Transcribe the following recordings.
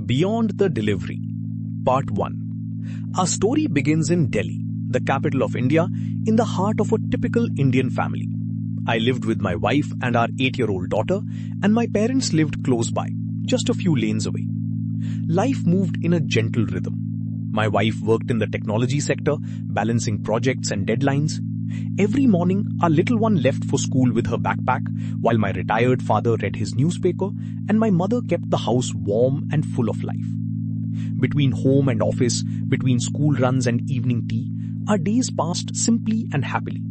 Beyond the Delivery, Part 1. Our story begins in Delhi, the capital of India, in the heart of a typical Indian family. I lived with my wife and our 8-year-old daughter, and my parents lived close by, just a few lanes away. Life moved in a gentle rhythm. My wife worked in the technology sector, balancing projects and deadlines. Every morning, our little one left for school with her backpack, while my retired father read his newspaper, and my mother kept the house warm and full of life. Between home and office, between school runs and evening tea, our days passed simply and happily.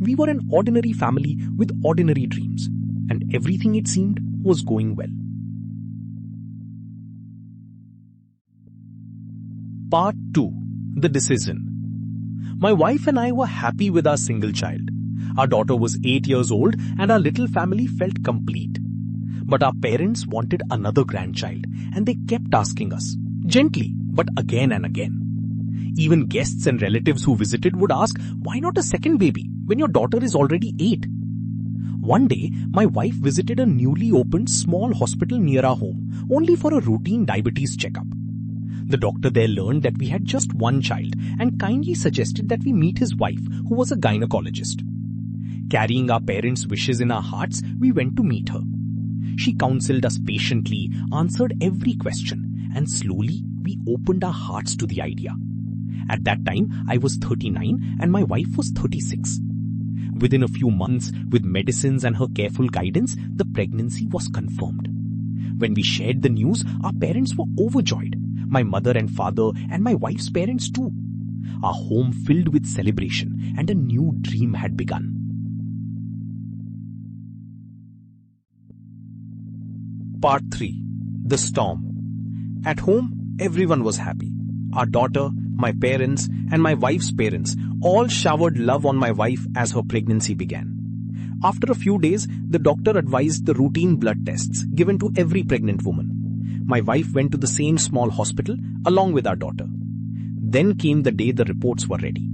We were an ordinary family with ordinary dreams, and everything, it seemed, was going well. Part 2. The Decision. My wife and I were happy with our single child. Our daughter was 8 years old and our little family felt complete. But our parents wanted another grandchild, and they kept asking us, gently, but again and again. Even guests and relatives who visited would ask, why not a second baby when your daughter is already 8? One day, my wife visited a newly opened small hospital near our home, only for a routine diabetes checkup. The doctor there learned that we had just one child and kindly suggested that we meet his wife, who was a gynecologist. Carrying our parents' wishes in our hearts, we went to meet her. She counseled us patiently, answered every question, and slowly we opened our hearts to the idea. At that time, I was 39 and my wife was 36. Within a few months, with medicines and her careful guidance, the pregnancy was confirmed. When we shared the news, our parents were overjoyed. My mother and father and my wife's parents too. Our home filled with celebration, and a new dream had begun. Part 3. The Storm. At home, everyone was happy. Our daughter, my parents, and my wife's parents all showered love on my wife as her pregnancy began. After a few days, the doctor advised the routine blood tests given to every pregnant woman. My wife went to the same small hospital along with our daughter. Then came the day the reports were ready.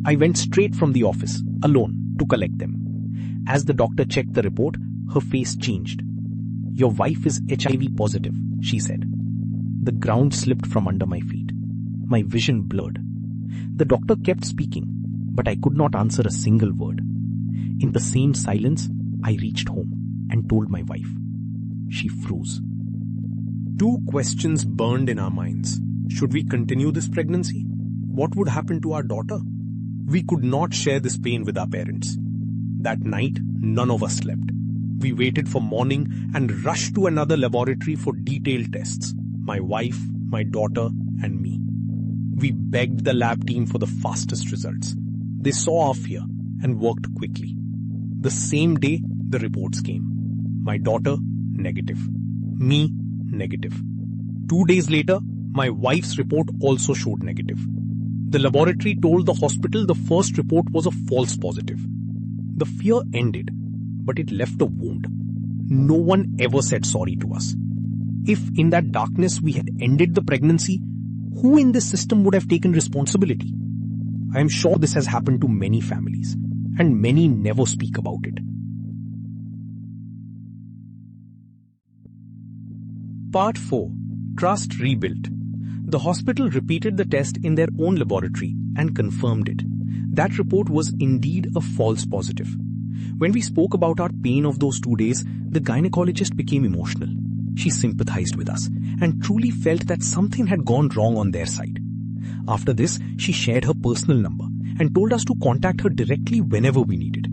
I went straight from the office, alone, to collect them. As the doctor checked the report, her face changed. Your wife is HIV positive, she said. The ground slipped from under my feet. My vision blurred. The doctor kept speaking, but I could not answer a single word. In the same silence, I reached home and told my wife. She froze. 2 questions burned in our minds. Should we continue this pregnancy? What would happen to our daughter? We could not share this pain with our parents. That night, none of us slept. We waited for morning and rushed to another laboratory for detailed tests. My wife, my daughter, and me. We begged the lab team for the fastest results. They saw our fear and worked quickly. The same day, the reports came. My daughter, negative. Me, negative. 2 days later, my wife's report also showed negative. The laboratory told the hospital the first report was a false positive. The fear ended, but it left a wound. No one ever said sorry to us. If in that darkness we had ended the pregnancy, who in this system would have taken responsibility? I am sure this has happened to many families, and many never speak about it. Part 4. Trust Rebuilt. The hospital repeated the test in their own laboratory and confirmed it. That report was indeed a false positive. When we spoke about our pain of those 2 days, the gynecologist became emotional. She sympathized with us and truly felt that something had gone wrong on their side. After this, she shared her personal number and told us to contact her directly whenever we needed.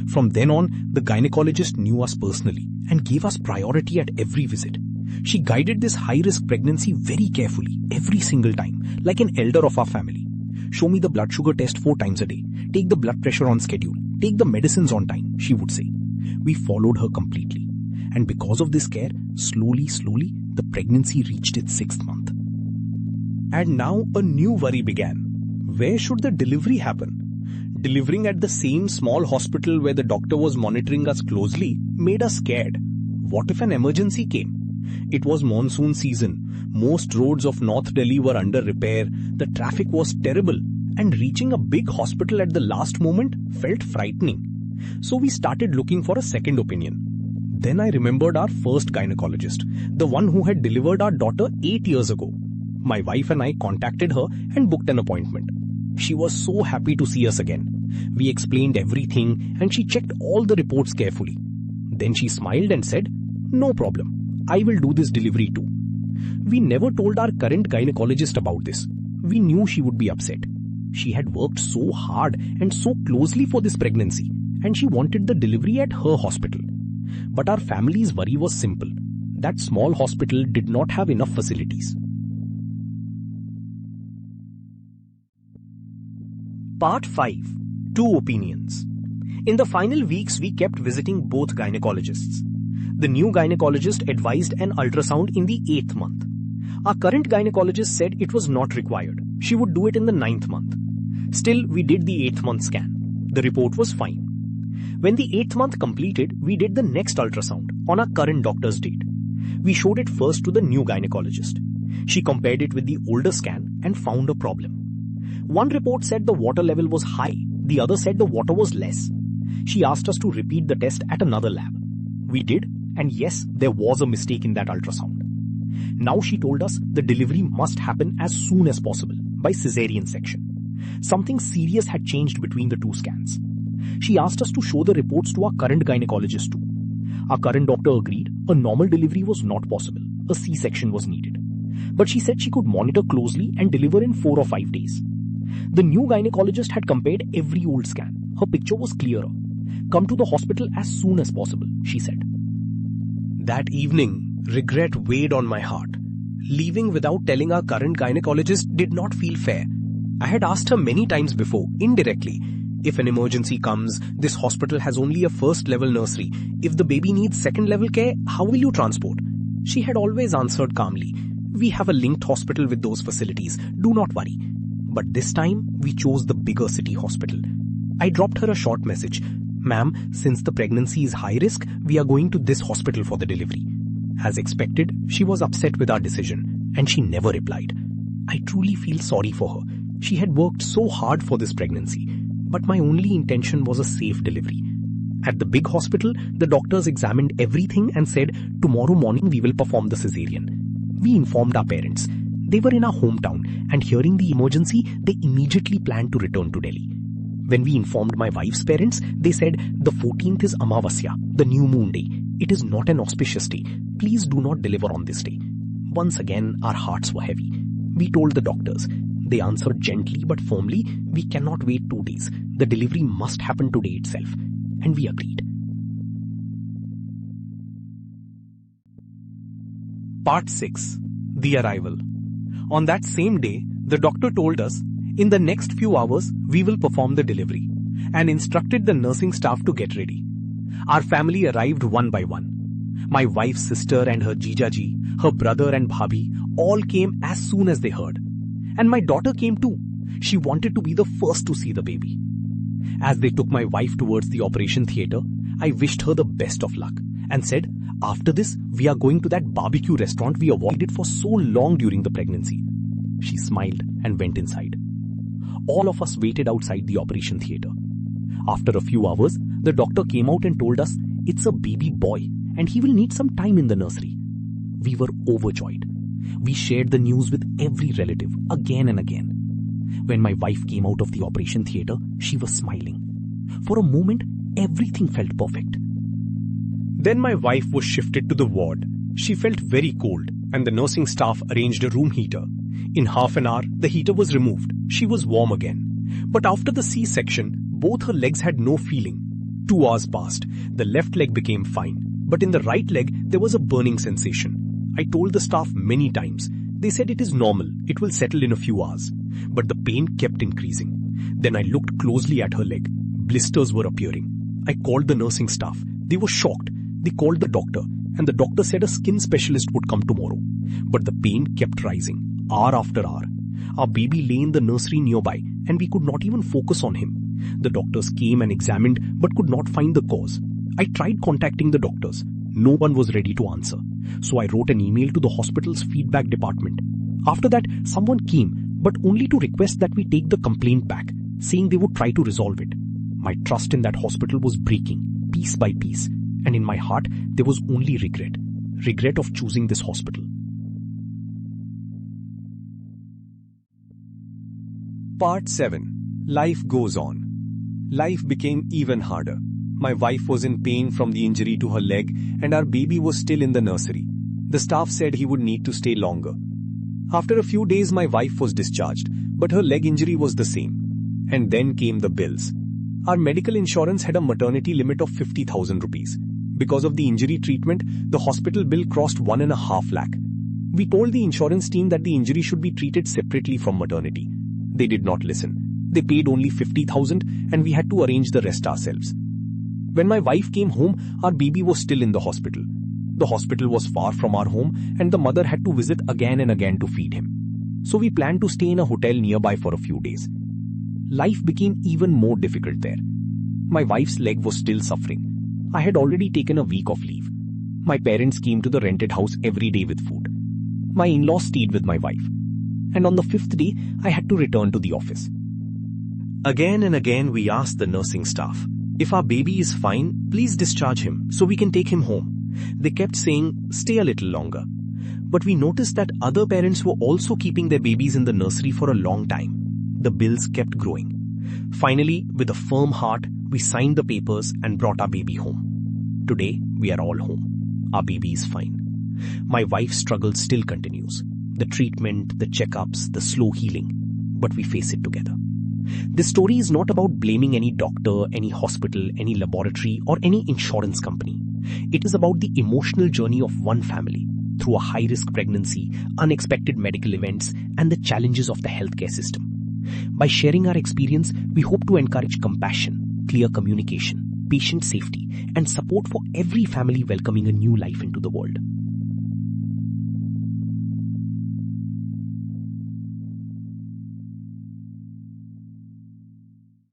From then on, the gynecologist knew us personally and gave us priority at every visit. She guided this high-risk pregnancy very carefully, every single time, like an elder of our family. Show me the blood sugar test 4 times a day. Take the blood pressure on schedule. Take the medicines on time, she would say. We followed her completely. And because of this care, slowly, the pregnancy reached its 6th month. And now a new worry began. Where should the delivery happen? Delivering at the same small hospital where the doctor was monitoring us closely made us scared. What if an emergency came? It was monsoon season. Most roads of North Delhi were under repair. The traffic was terrible, and reaching a big hospital at the last moment felt frightening. So we started looking for a second opinion. Then I remembered our first gynecologist, the one who had delivered our daughter 8 years ago. My wife and I contacted her and booked an appointment. She was so happy to see us again. We explained everything and she checked all the reports carefully. Then she smiled and said, "No problem. I will do this delivery too." We never told our current gynecologist about this. We knew she would be upset. She had worked so hard and so closely for this pregnancy, and she wanted the delivery at her hospital. But our family's worry was simple. That small hospital did not have enough facilities. Part 5. Two Opinions. In the final weeks, we kept visiting both gynecologists. The new gynecologist advised an ultrasound in the 8th month. Our current gynecologist said it was not required. She would do it in the 9th month. Still, we did the 8th month scan. The report was fine. When the 8th month completed, we did the next ultrasound on our current doctor's date. We showed it first to the new gynecologist. She compared it with the older scan and found a problem. One report said the water level was high, the other said the water was less. She asked us to repeat the test at another lab. We did, and yes, there was a mistake in that ultrasound. Now she told us the delivery must happen as soon as possible, by cesarean section. Something serious had changed between the two scans. She asked us to show the reports to our current gynecologist too. Our current doctor agreed a normal delivery was not possible, a C-section was needed. But she said she could monitor closely and deliver in 4 or 5 days. The new gynecologist had compared every old scan. Her picture was clearer. "Come to the hospital as soon as possible," she said. That evening, regret weighed on my heart. Leaving without telling our current gynecologist did not feel fair. I had asked her many times before, indirectly, if an emergency comes, this hospital has only a first-level nursery. If the baby needs second-level care, how will you transport? She had always answered calmly, "We have a linked hospital with those facilities. Do not worry." But this time, we chose the bigger city hospital. I dropped her a short message. "Ma'am, since the pregnancy is high risk, we are going to this hospital for the delivery." As expected, she was upset with our decision, and she never replied. I truly feel sorry for her. She had worked so hard for this pregnancy, but my only intention was a safe delivery. At the big hospital, the doctors examined everything and said, "Tomorrow morning we will perform the cesarean." We informed our parents. They were in our hometown, and hearing the emergency, they immediately planned to return to Delhi. When we informed my wife's parents, they said, "The 14th is Amavasya, the new moon day. It is not an auspicious day. Please do not deliver on this day." Once again, our hearts were heavy. We told the doctors. They answered gently but firmly, "We cannot wait 2 days. The delivery must happen today itself." And we agreed. Part 6. The Arrival. On that same day, the doctor told us, "In the next few hours, we will perform the delivery," and instructed the nursing staff to get ready. Our family arrived one by one. My wife's sister and her jijaji, her brother and bhabhi, all came as soon as they heard. And my daughter came too. She wanted to be the first to see the baby. As they took my wife towards the operation theatre, I wished her the best of luck and said, "After this, we are going to that barbecue restaurant we avoided for so long during the pregnancy." She smiled and went inside. All of us waited outside the operation theatre. After a few hours, the doctor came out and told us, "It's a baby boy and he will need some time in the nursery." We were overjoyed. We shared the news with every relative again and again. When my wife came out of the operation theatre, she was smiling. For a moment, everything felt perfect. Then my wife was shifted to the ward. She felt very cold and the nursing staff arranged a room heater. In half an hour, the heater was removed. She was warm again. But after the C-section, both her legs had no feeling. 2 hours passed. The left leg became fine, but in the right leg, there was a burning sensation. I told the staff many times. They said it is normal. It will settle in a few hours. But the pain kept increasing. Then I looked closely at her leg. Blisters were appearing. I called the nursing staff. They were shocked. They called the doctor, and the doctor said a skin specialist would come tomorrow. But the pain kept rising, hour after hour. Our baby lay in the nursery nearby, and we could not even focus on him. The doctors came and examined, but could not find the cause. I tried contacting the doctors. No one was ready to answer. So I wrote an email to the hospital's feedback department. After that, someone came, but only to request that we take the complaint back, saying they would try to resolve it. My trust in that hospital was breaking, piece by piece, And in my heart, there was only regret. Regret of choosing this hospital. Part 7. Life goes on. Life became even harder. My wife was in pain from the injury to her leg and our baby was still in the nursery. The staff said he would need to stay longer. After a few days, my wife was discharged, but her leg injury was the same. And then came the bills. Our medical insurance had a maternity limit of 50,000 rupees. Because of the injury treatment, the hospital bill crossed 1.5 lakh. We told the insurance team that the injury should be treated separately from maternity. They did not listen. They paid only 50,000 and we had to arrange the rest ourselves. When my wife came home, our baby was still in the hospital. The hospital was far from our home and the mother had to visit again and again to feed him. So we planned to stay in a hotel nearby for a few days. Life became even more difficult there. My wife's leg was still suffering. I had already taken a week of leave. My parents came to the rented house every day with food. My in-laws stayed with my wife. And on the 5th day, I had to return to the office. Again and again we asked the nursing staff, if our baby is fine, please discharge him so we can take him home. They kept saying, stay a little longer. But we noticed that other parents were also keeping their babies in the nursery for a long time. The bills kept growing. Finally, with a firm heart, we signed the papers and brought our baby home. Today, we are all home. Our baby is fine. My wife's struggle still continues. The treatment, the checkups, the slow healing. But we face it together. This story is not about blaming any doctor, any hospital, any laboratory, or any insurance company. It is about the emotional journey of one family through a high-risk pregnancy, unexpected medical events, and the challenges of the healthcare system. By sharing our experience, we hope to encourage compassion, clear communication, patient safety, and support for every family welcoming a new life into the world.